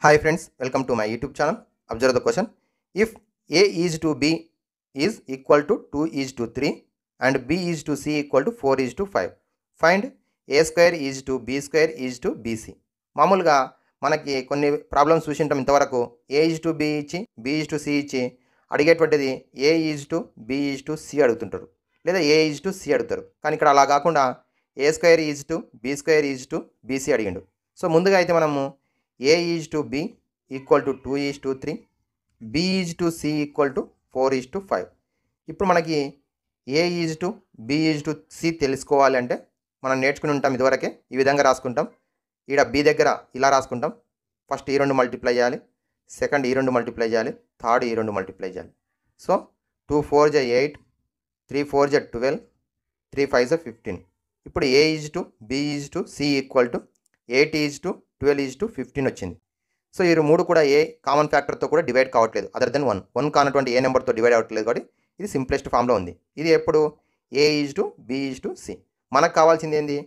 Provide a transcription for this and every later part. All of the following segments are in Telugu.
Hi friends, welcome to my YouTube channel. Observe the question. If A is to B is equal to 2 is to 3 and B is to C equal to 4 is to 5. Find A square is to B square is to BC. మామూలుగా మనకి కొన్ని ప్రాబ్లమ్స్ చూసింటాం ఇంతవరకు A is to B ఇచ్చి B is to C ఇచ్చి అడిగేటువంటిది A is to B is to C అడుగుతుంటారు లేదా A is to C అడుగుతారు. కానీ ఇక్కడ అలా కాకుండా A square is to B square is to BC అడిగిండు. సో ముందుగా అయితే మనము A is to B equal to 2 is to 3, B is to C equal to 4 is to 5. ఇప్పుడు మనకి A is to B is to C తెలుసుకోవాలి అంటే మనం నేర్చుకుని ఉంటాం ఇదివరకే. ఈ విధంగా రాసుకుంటాం. ఈడ B దగ్గర ఇలా రాసుకుంటాం. ఫస్ట్ ఈ రెండు మల్టిప్లై చేయాలి, సెకండ్ ఈ రెండు మల్టిప్లై చేయాలి, థర్డ్ ఈ రెండు మల్టిప్లై చేయాలి. సో 2 4 8, 3 4 12, 3 5 15. ఇప్పుడు A is to B is to C equal to 8 is to 12 is to 15 వచ్చింది. సో ఈ మూడు కూడా ఏ కామన్ ఫ్యాక్టర్తో కూడా డివైడ్ కావట్లేదు, అదర్ దెన్ 1 కానటువంటి ఏ నెంబర్తో డివైడ్ అవ్వట్లేదు కాబట్టి ఇది సింప్లెస్ట్ ఫామ్లో ఉంది. ఇది ఎప్పుడు A is to B is to C. మనకు కావాల్సింది ఏంది?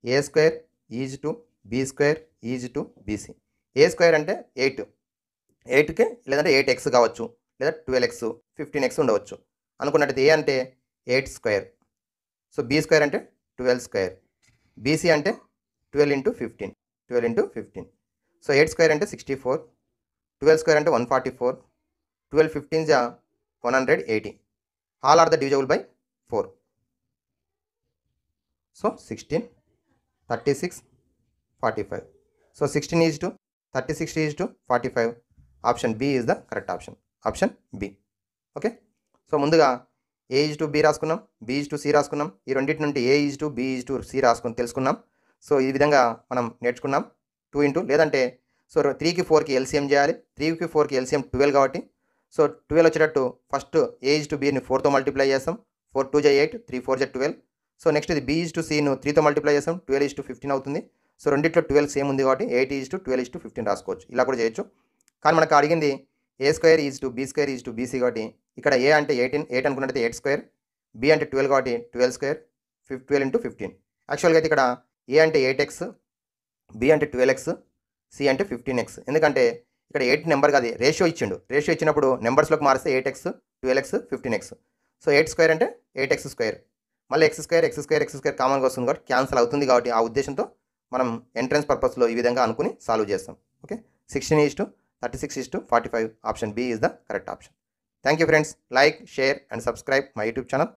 A square is to B square is to BC. A square అంటే 8కి లేదంటే 8x కావచ్చు, లేదా 12x 15x ఉండవచ్చు అనుకున్నట్టు. ఏ అంటే 8 స్క్వేర్, సో బి స్క్వేర్ అంటే 12 స్క్వేర్, బీసీ అంటే 12 into 15, 12 into 15. సో 8 స్క్వేర్ అంటే 64, 12 స్క్వేర్ అంటే 144, 12 15 180. All are the divisible by 4. So 16, 36, 45. So 16 is to 36 is to 45. Option B is the correct option, option B. Okay. So ముందుగా ఏ ఈజ్ టు బి రాసుకున్నాం, బి ఈజ్ టు సి రాసుకున్నాం. ఈ రెండింటి నుండి A is to B is to C రాసుకుని తెలుసుకున్నాం. సో ఈ విధంగా మనం నేర్చుకున్నాం. 2 into లేదంటే సో 3కి 4కి ఎల్సిఎం చేయాలి. 3కి 4కి ఎల్సిఎం 12 కాబట్టి సో 12 వచ్చేటట్టు ఫస్ట్ ఏ ఈజ్ టు బిని 4తో మల్టిప్లై చేస్తాం. 4 2 8, 3 4 12. సో నెక్స్ట్ ఇది బి ఈజ్ టు సిను 3తో మల్టిప్లై చేస్తాం. 12 ఈజ్ టు 15 అవుతుంది. సో రెండిట్లో 12 సేమ్ ఉంది కాబట్టి 8 ఈజ్ టు 12 ఈజ్ టు 15 రాసుకోవచ్చు. ఇలా కూడా చేయొచ్చు. కానీ మనకు అడిగింది A square is to B square is to BC కాబట్టి ఇక్కడ ఏ అంటే 8 అనుకున్నట్టయితే 8 స్క్వేర్, బి అంటే 12 కాబట్టి 12 స్క్వేర్, 12 into 15. యాక్చువల్గా అయితే ఇక్కడ ఏ అంటే 8x, బి అంటే 12x, సి అంటే 15x. ఎందుకంటే ఇక్కడ 8 నెంబర్ కాదు, రేషియో ఇచ్చిండు. రేషియో ఇచ్చినప్పుడు నెంబర్స్లోకి మారిస్తే 8x, 12x, 15x. So 8 square అంటే 8x స్క్వేర్, మళ్ళీ x స్క్వేర్ కామన్గా వస్తుంది కాబట్టి క్యాన్సిల్ అవుతుంది. కాబట్టి ఆ ఉద్దేశంతో మనం ఎంట్రన్స్ పర్పస్లో ఈ విధంగా అనుకుని సాల్వ్ చేస్తాం. Okay. 16 is to 36 is to 45. Option B is the correct option. Thank you friends. Like, share and subscribe my YouTube channel.